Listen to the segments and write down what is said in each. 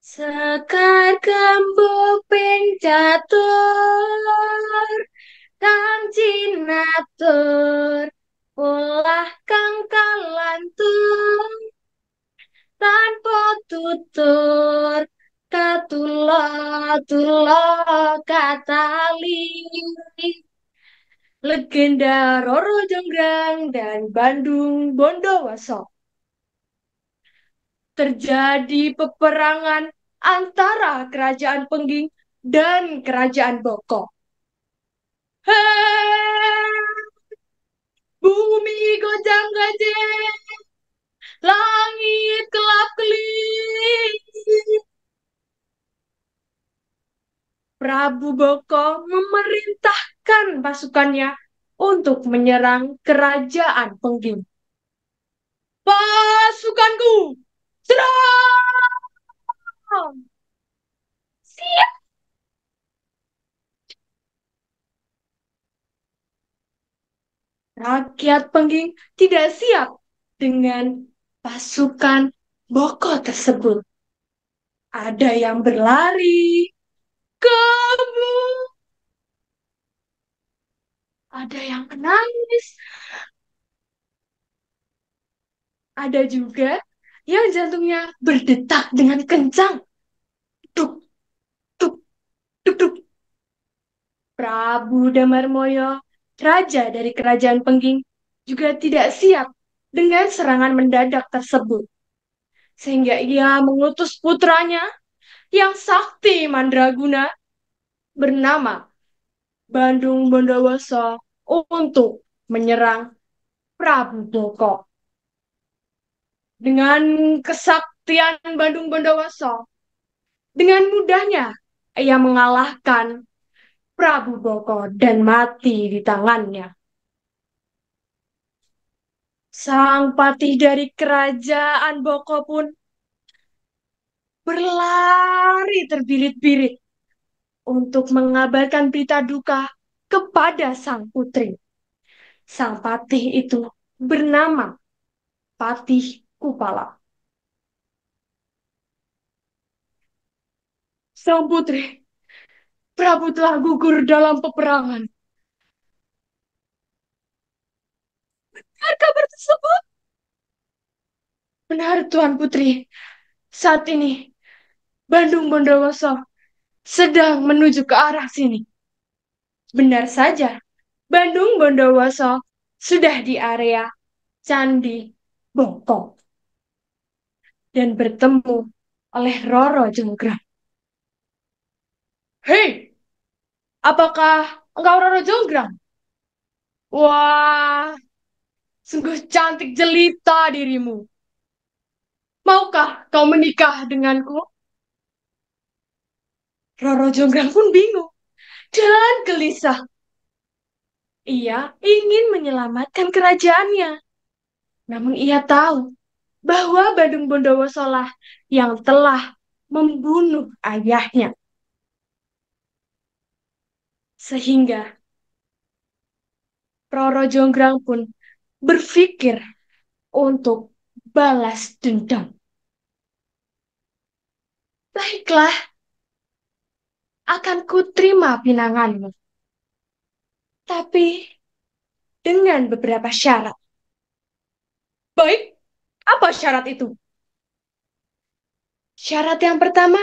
Sekar kembang pencatur, kang cinatur, ulah kang kalantung, tanpa tutur, katulo katali. Legenda Roro Jonggrang dan Bandung Bondowoso. Terjadi peperangan antara kerajaan Pengging dan kerajaan Boko. Hei, bumi goncang-ganjing, langit kelap-kelip. Prabu Boko memerintahkan pasukannya untuk menyerang kerajaan Pengging. Pasukanku, serang! Siap! Rakyat Pengging tidak siap dengan pasukan Boko tersebut. Ada yang berlari, kabur, ada yang menangis, ada juga yang jantungnya berdetak dengan kencang. Duk, duk, duk, duk. Prabu Damarmoyo, raja dari kerajaan Pengging, juga tidak siap dengan serangan mendadak tersebut. Sehingga ia mengutus putranya yang sakti mandraguna bernama Bandung Bondowoso untuk menyerang Prabu Boko. Dengan kesaktian Bandung Bondowoso, dengan mudahnya ia mengalahkan Prabu Boko dan mati di tangannya. Sang patih dari kerajaan Boko pun berlari terbirit-birit untuk mengabarkan berita duka kepada sang putri. Sang patih itu bernama Patih Kupala. Sang putri, Prabu telah gugur dalam peperangan. Benar kabar tersebut? Benar, Tuan Putri. Saat ini, Bandung Bondowoso sedang menuju ke arah sini. Benar saja, Bandung Bondowoso sudah di area Candi Bokong dan bertemu oleh Roro Jonggrang. Hei, apakah engkau Roro Jonggrang? Wah, sungguh cantik jelita dirimu. Maukah kau menikah denganku? Roro Jonggrang pun bingung dan gelisah. Ia ingin menyelamatkan kerajaannya. Namun ia tahu bahwa Badung Bondowoso lah yang telah membunuh ayahnya. Sehingga Roro Jonggrang pun berpikir untuk balas dendam. Baiklah, akan kuterima pinanganmu. Tapi dengan beberapa syarat. Baik, apa syarat itu? Syarat yang pertama,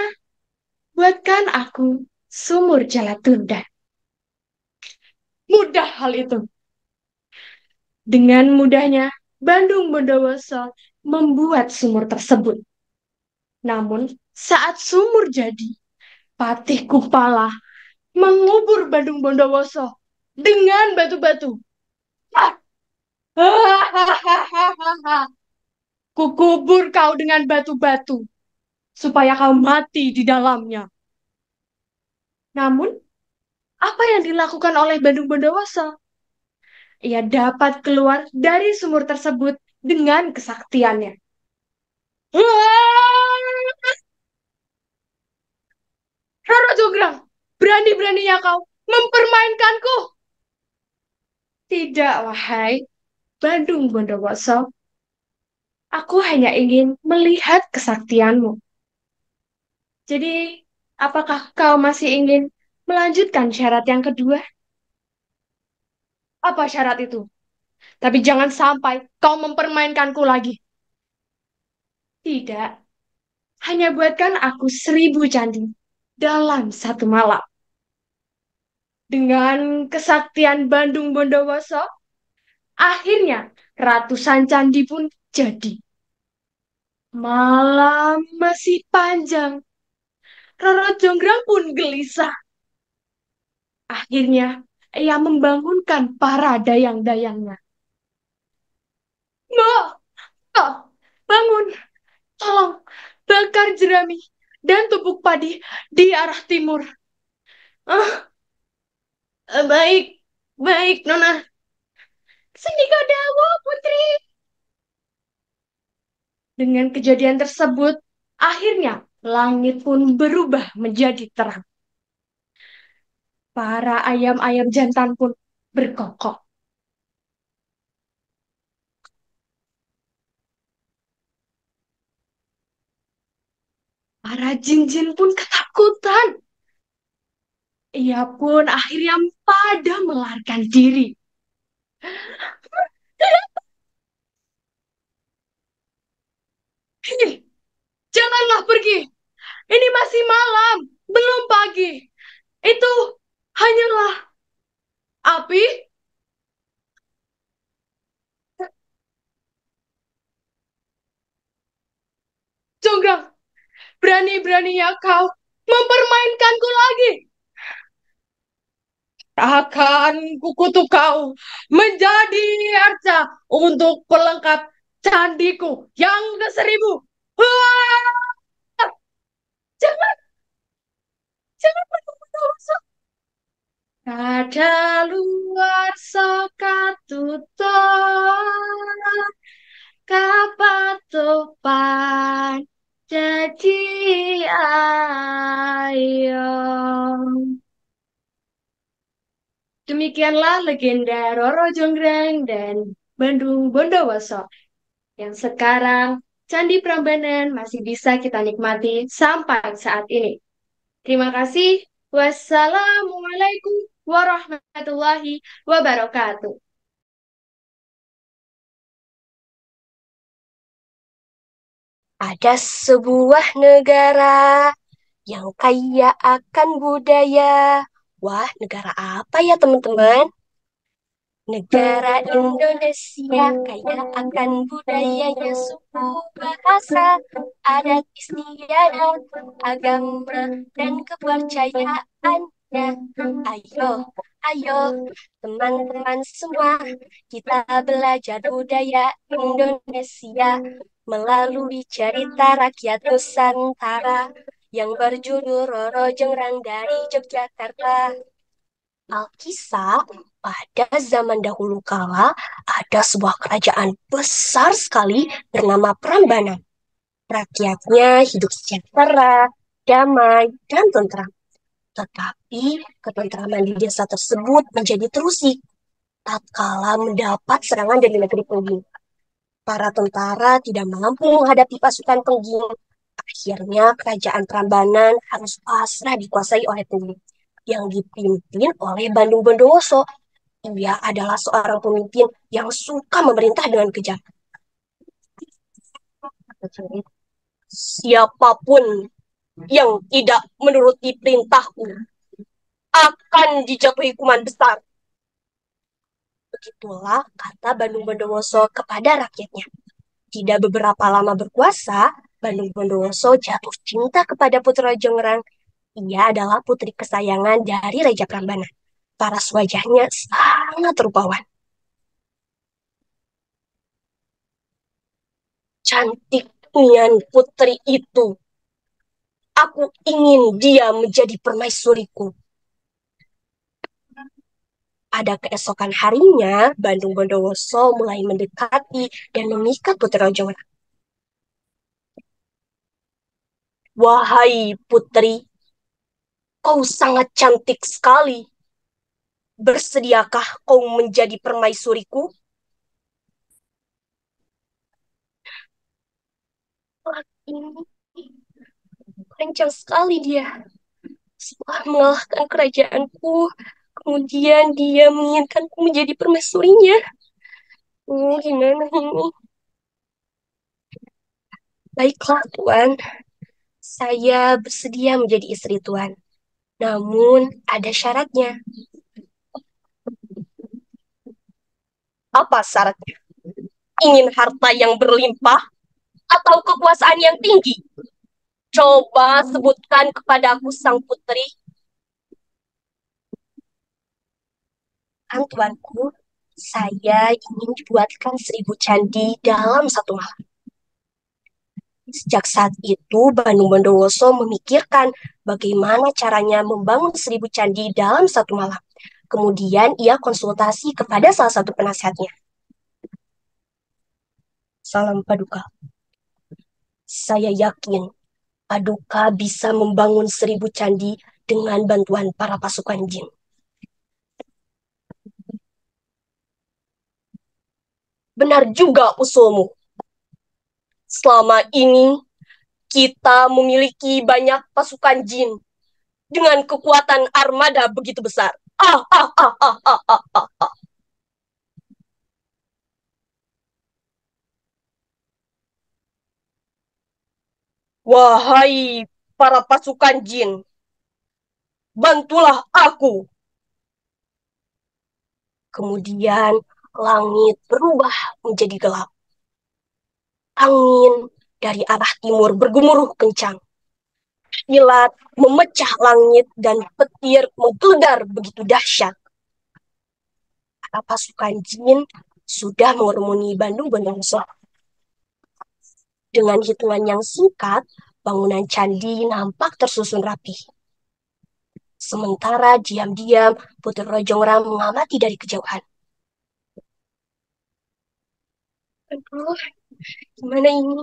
buatkan aku sumur Jalatunda. Mudah hal itu. Dengan mudahnya, Bandung Bondowoso membuat sumur tersebut. Namun, saat sumur jadi, Patih Kupala mengubur Bandung Bondowoso dengan batu-batu. Kukubur kau dengan batu-batu, supaya kau mati di dalamnya. Namun, apa yang dilakukan oleh Bandung Bondowoso? Ia dapat keluar dari sumur tersebut dengan kesaktiannya. Roro Jonggrang, berani-beraninya kau mempermainkanku. Tidak, wahai Bandung Bondowoso. Aku hanya ingin melihat kesaktianmu. Jadi, apakah kau masih ingin melanjutkan syarat yang kedua? Apa syarat itu? Tapi jangan sampai kau mempermainkanku lagi. Tidak, hanya buatkan aku 1.000 candi dalam satu malam. Dengan kesaktian Bandung Bondowoso, akhirnya ratusan candi pun jadi. Malam masih panjang. Roro Jonggrang pun gelisah. Akhirnya, ia membangunkan para dayang-dayangnya. Mbak, Mbak, bangun, tolong, bakar jerami dan tumbuk padi di arah timur. Ah, baik, baik, Nona. Sendika Dawa, Putri. Dengan kejadian tersebut, akhirnya langit pun berubah menjadi terang. Para ayam-ayam jantan pun berkokok. Para jin-jin pun ketakutan. Ia pun akhirnya pada melarikan diri. Hei, janganlah pergi. Ini masih malam, belum pagi. Itu hanyalah api. Jonggrang, berani-beraninya kau mempermainkanku lagi. Akan kukutuk kau menjadi arca untuk pelengkap candiku yang ke 1.000. Wah, jangan, jangan menutup. Kada luar tutor kapatopan jadi ayo. Demikianlah legenda Roro Jonggrang dan Bandung Bondowoso yang sekarang Candi Prambanan masih bisa kita nikmati sampai saat ini. Terima kasih. Wassalamualaikum warahmatullahi wabarakatuh. Ada sebuah negara yang kaya akan budaya. Wah, negara apa ya teman-teman? Negara Indonesia kaya akan budayanya, suku, bahasa, adat istiadat, agama, dan kepercayaannya. Ayo, ayo, teman-teman semua, kita belajar budaya Indonesia melalui cerita rakyat Nusantara yang berjudul Roro Jengrang dari Yogyakarta. Alkisah, pada zaman dahulu kala ada sebuah kerajaan besar sekali bernama Prambanan. Rakyatnya hidup sejahtera, damai, dan tentram. Tetapi ketentraman di desa tersebut menjadi terusik tatkala mendapat serangan dari negeri Pengging. Para tentara tidak mampu menghadapi pasukan Pengging. Akhirnya kerajaan Prambanan harus pasrah dikuasai oleh Pengging yang dipimpin oleh Bandung Bondowoso. Ia adalah seorang pemimpin yang suka memerintah dengan kejam. Siapapun yang tidak menuruti perintahku akan dijatuhi hukuman besar. Begitulah kata Bandung Bondowoso kepada rakyatnya. Tidak beberapa lama berkuasa, Bandung Bondowoso jatuh cinta kepada Putra Jongrang. Ia adalah putri kesayangan dari Raja Prambanan. Paras wajahnya sangat rupawan. Cantik nian putri itu. Aku ingin dia menjadi permaisuriku. Pada keesokan harinya, Bandung Bondowoso mulai mendekati dan memikat Putra Jongrang. Wahai putri, kau sangat cantik sekali. Bersediakah kau menjadi permaisuriku? Ini Kencang sekali dia. Setelah mengalahkan kerajaanku, kemudian dia menginginkanku menjadi permaisurinya. Gimana ini? Baiklah, Tuan. Saya bersedia menjadi istri Tuan. Namun, ada syaratnya. Apa syaratnya? Ingin harta yang berlimpah atau kekuasaan yang tinggi? Coba sebutkan kepadaku, sang putri. Kan, tuanku, saya ingin dibuatkan 1.000 candi dalam satu malam. Sejak saat itu, Bandung Bondowoso memikirkan bagaimana caranya membangun 1.000 candi dalam satu malam. Kemudian ia konsultasi kepada salah satu penasihatnya. Salam Paduka. Saya yakin Paduka bisa membangun 1.000 candi dengan bantuan para pasukan jin. Benar juga usulmu. Selama ini kita memiliki banyak pasukan jin dengan kekuatan armada begitu besar. Ah, ah, ah, ah, ah, ah, ah, ah. Wahai para pasukan jin, bantulah aku. Kemudian langit berubah menjadi gelap. Angin dari arah timur bergemuruh kencang. Kilat memecah langit dan petir menggelegar begitu dahsyat. Para pasukan jin sudah mengerumuni Bandung Bondowoso. Dengan hitungan yang singkat, bangunan candi nampak tersusun rapi. Sementara diam-diam Putri Rojongran mengamati dari kejauhan. Aduh, gimana ini?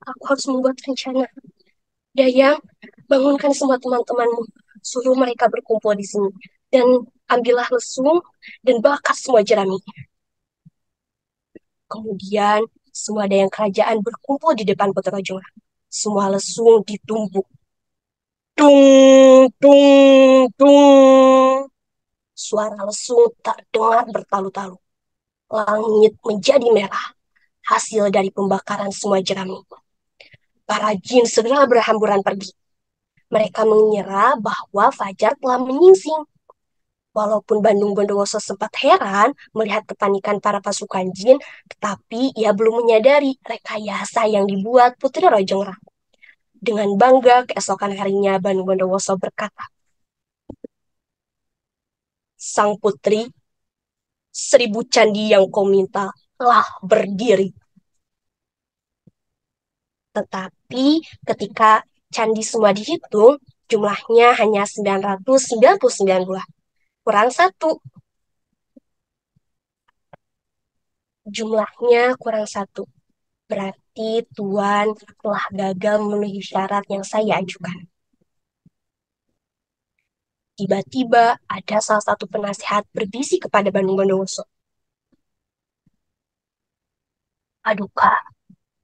Aku harus membuat rencana. Dayang, bangunkan semua teman-temanmu. Suruh mereka berkumpul di sini. Dan ambillah lesung dan bakar semua jerami. Kemudian, semua dayang kerajaan berkumpul di depan Putri Rojongran. Semua lesung ditumbuk. Tung, tung, tung. Suara lesung terdengar bertalu-talu. Langit menjadi merah, hasil dari pembakaran semua jerami. Para jin segera berhamburan pergi. Mereka mengira bahwa fajar telah menyingsing. Walaupun Bandung Bondowoso sempat heran melihat kepanikan para pasukan jin, tetapi ia belum menyadari rekayasa yang dibuat Putri Rojongran. Dengan bangga keesokan harinya Bandung Bondowoso berkata, "Sang putri, 1.000 candi yang kau minta telah berdiri." Tetapi ketika candi semua dihitung, jumlahnya hanya 999 buah. Kurang satu. Jumlahnya kurang satu. Berarti Tuan telah gagal memenuhi syarat yang saya ajukan. Tiba-tiba ada salah satu penasihat berbisik kepada Bandung Bondowoso. Aduh Kak,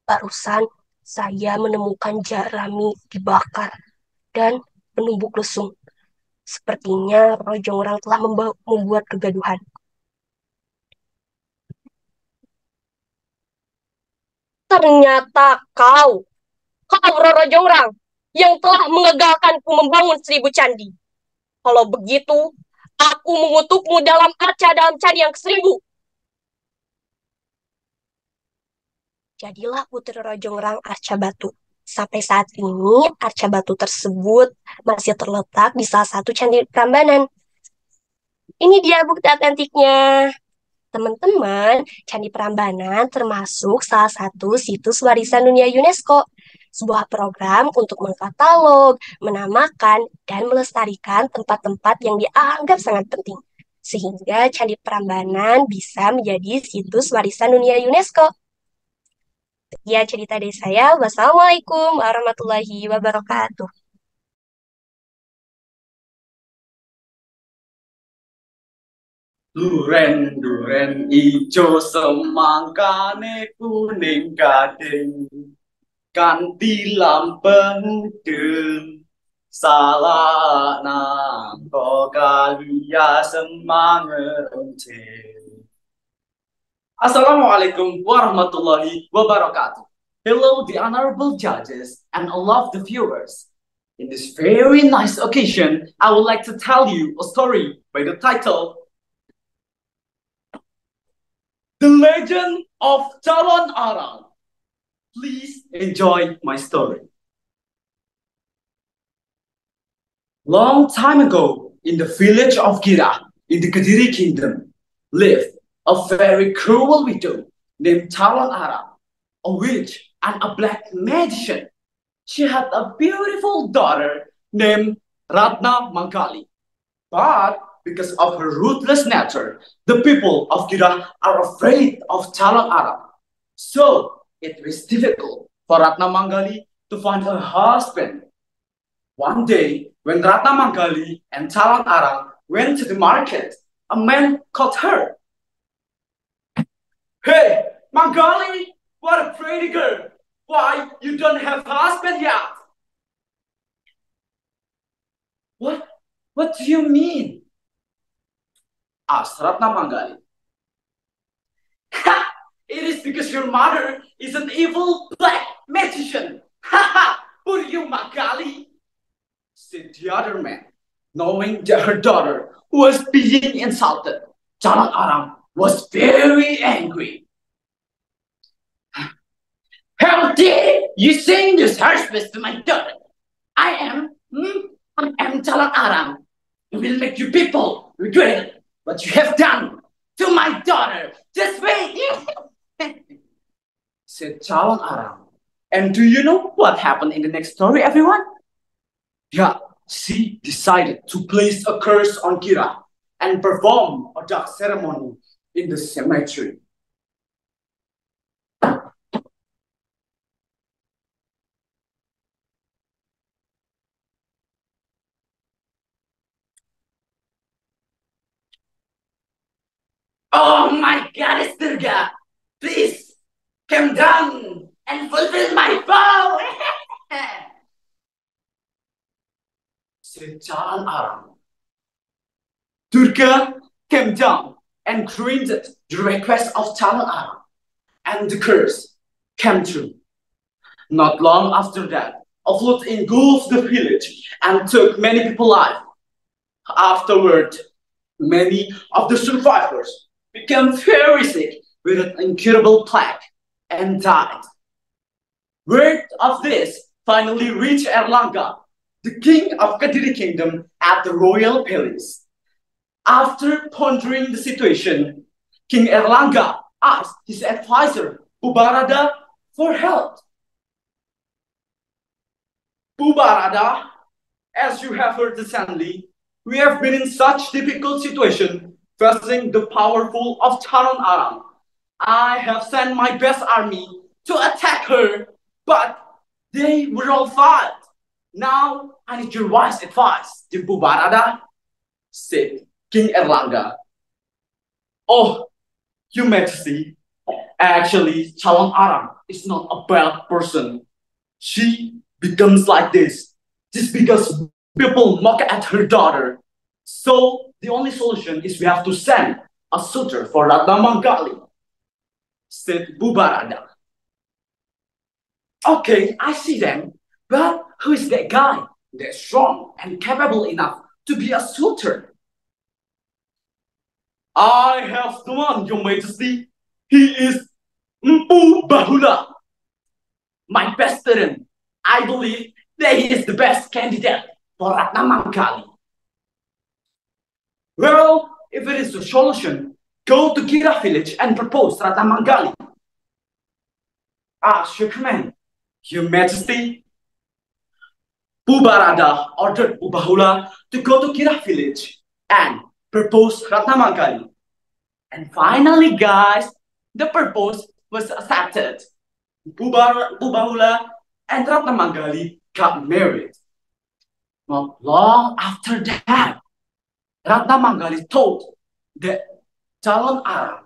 barusan saya menemukan jerami dibakar dan penumbuk lesung. Sepertinya Rojongran telah membuat kegaduhan. Ternyata kau Roro Jonggrang, yang telah mengagalkanku membangun 1.000 candi. Kalau begitu, aku mengutukmu dalam candi yang ke-1.000. Jadilah Putri Rojonggrang Arca Batu. Sampai saat ini, Arca Batu tersebut masih terletak di salah satu candi Prambanan. Ini dia bukti autentiknya. Teman-teman, Candi Prambanan termasuk salah satu situs warisan dunia UNESCO, sebuah program untuk mengkatalog, menamakan, dan melestarikan tempat-tempat yang dianggap sangat penting, sehingga Candi Prambanan bisa menjadi situs warisan dunia UNESCO. Ya, cerita dari saya. Wassalamualaikum warahmatullahi wabarakatuh. Duren-duren ijo semangkane kuning gading. kan dilampeng dem salah nangko kalia semangerente. Assalamualaikum warahmatullahi wabarakatuh. Hello, the honorable judges and all of the viewers. In this very nice occasion, I would like to tell you a story by the title The Legend of Calon Arang. Please enjoy my story. Long time ago, in the village of Gira, in the Kediri Kingdom, lived a very cruel widow named Calon Arang, a witch and a black magician. She had a beautiful daughter named Ratna Mangkali. But because of her ruthless nature, the people of Gira are afraid of Calon Arang. So it was difficult for Ratna Mangkali to find a husband. One day, when Ratna Mangkali and Calon Arang went to the market, a man caught her. Hey, Mangkali, what a pretty girl! Why you don't have a husband yet? What? What do you mean? Asked Ratna Mangkali. Ha! It is because your mother is an evil black magician. Ha ha! Poor you, Mangkali! Said the other man, knowing that her daughter was being insulted. Calon Arang was very angry. How dare you say this harsh words to my daughter? I am Calon Arang. I will make you people regret what you have done to my daughter. Just wait, said Calon Arang. And do you know what happened in the next story, everyone? Yeah, she decided to place a curse on Gira and perform a dark ceremony in the cemetery. Oh my goddess Durga, please come down and fulfill my vow, said Calon Arang. Durga came down and granted the request of Calon Arang, and the curse came true. Not long after that, a flood engulfed the village and took many people's lives. Afterward, many of the survivors became very sick with an incurable plague and died. Word of this finally reached Erlangga, the king of Kediri Kingdom, at the royal palace. After pondering the situation, King Erlangga asked his advisor, Pubarada, for help. Pubarada, as you have heard recently, we have been in such difficult situation facing the powerful of Calon Arang. I have sent my best army to attack her, but they were all fired. Now I need your wise advice, Pubarada, said King Erlangga. Oh, Your Majesty, actually, Calon Arang is not a bad person. She becomes like this just because people mock at her daughter. So the only solution is we have to send a suitor for Ratna Mangkali, said Pubarada. Okay, I see them. But who is that guy that's strong and capable enough to be a suitor? I have the one, Your Majesty. He is Mpu Bahula, my best student. I believe that he is the best candidate for Ratna Mangkali. Well, if it is the solution, go to Gira village and propose Ratna Mangkali. Ask your command, Your Majesty. Pubarada ordered Bahula to go to Gira village and propose Ratna Mangkali. And finally, guys, the purpose was accepted. Bahula and Ratna Mangkali got married. Not long after that, Ratna Mangkali told that Calon Arang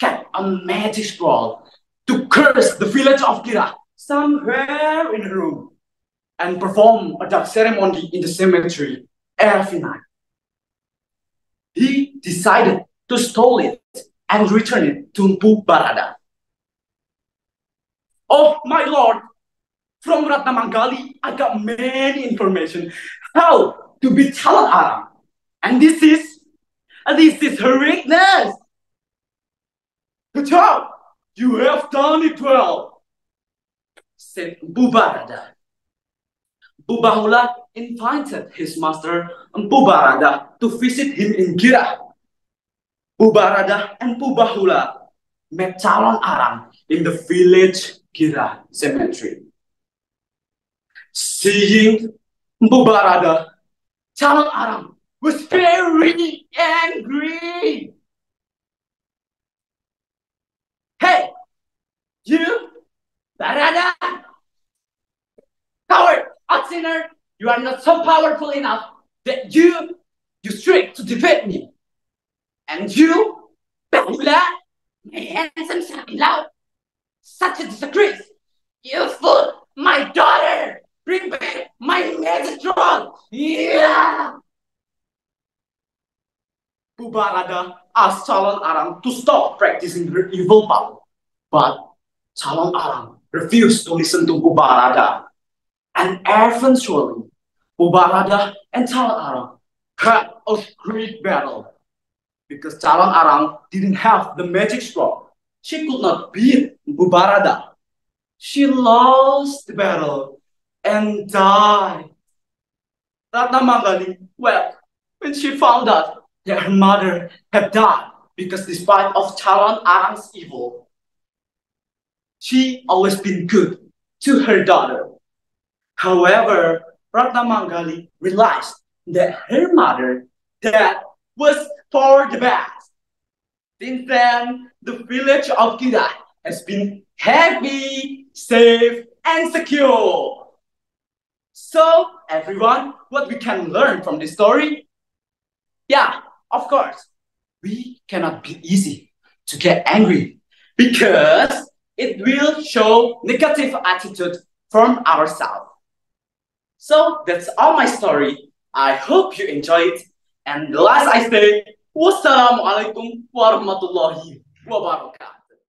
kept a magic scroll to curse the village of Gira somewhere in a room and perform a dark ceremony in the cemetery every night. He decided to steal it and return it to Mpu Barada. Oh my lord, from Ratna Manggali, I got many information how to beat Calon Aram. And this is her weakness. Good job, you have done it well, said Mpu Barada. Mpu Bahula invited his master Mpu Barada to visit him in Gira. Mpu Barada and Mpu Bahula met Calon Aram in the village Gira cemetery. Seeing Mpu Barada, Calon Aram was very angry. Hey, you, Barada, coward, sinner, you are not so powerful enough that you trick to defeat me. And you, Bahula, my handsome son-in-law, such a disgrace. You fool, my daughter, bring back my magic troll. Yeah. Mpu Barada asked Calon Aram to stop practicing her evil power, but Calon Aram refused to listen to Mpu Barada. And eventually, Mpu Barada and Calon Aram had a great battle. Because Calon Aram didn't have the magic sword, she could not beat Mpu Barada. She lost the battle and died. Ratna Manggali wept when she found out that her mother had died because despite of Calon Aram's evil, she always been good to her daughter. However, Ratna Manggali realized that her mother death was for the best. Since then, the village of Gira has been happy, safe, and secure. So, everyone, what we can learn from this story? Yeah, of course, we cannot be easy to get angry because it will show negative attitude from ourselves. So, that's all my story. I hope you enjoy it. And the last I say, wassalamualaikum warahmatullahi wabarakatuh.